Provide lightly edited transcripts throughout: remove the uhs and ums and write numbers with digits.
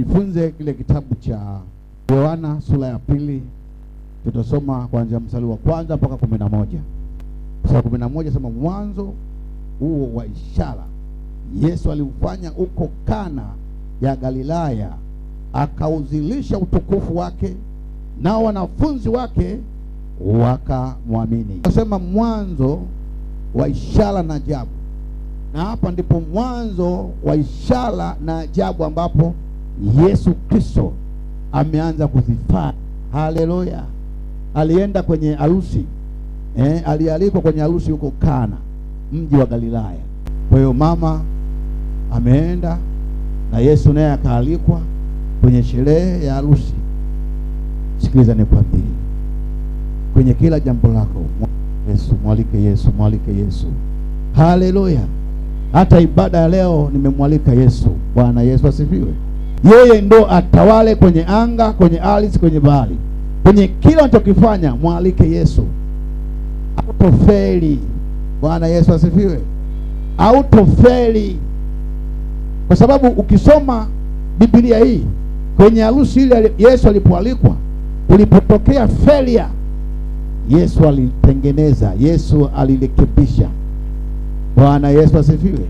Tujifunze kile kitabu cha Yohana sura ya 2. Tutasoma kuanzia mstari wa 1 mpaka 11. Sura 11 sema mwanzo huo wa ishara Yesu aliufanya huko Kana ya Galilaya, akauzilisha utukufu wake, nao wanafunzi wake wakamwamini. Nasema mwanzo wa ishara na ajabu. Na hapa ndipo mwanzo wa ishara na ajabu ambapo Yesu Kristo ameanza kuzifanya. Haleluya. Alienda kwenye harusi. Alialikwa kwenye harusi huko Kana, mji wa Galilaya. Kwa hiyo mama ameenda na Yesu naye akaalikwa kwenye sherehe ya harusi. Sikiliza nikwambie, kwenye kila jambo lako Yesu, mwalike Yesu, mwalike Yesu. Haleluya. Hata ibada ya leo nimemwalika Yesu. Bwana Yesu asifiwe. Yeye ndo atawale kwenye anga, kwenye ardhi, kwenye bahari. Kwenye kila unachokifanya mwalike Yesu. Autofeli. Bwana Yesu asifiwe. Autofeli. Kwa sababu ukisoma Biblia hii, kwenye harusi ile Yesu alipoalikwa, ulipotokea failure, Yesu alitengeneza, Yesu alirekebisha. Bwana Yesu asifiwe.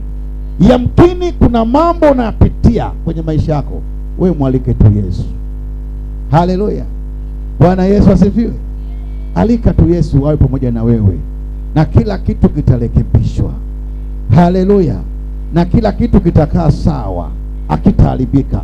Yamkini kuna mambo unapitia kwenye maisha yako, wewe mwalike tu Yesu. Haleluya. Bwana Yesu asifiwe. Alika tu Yesu awe pamoja na wewe, na kila kitu kitarekebishwa. Haleluya. Na kila kitu kitakaa sawa, hakitaharibika.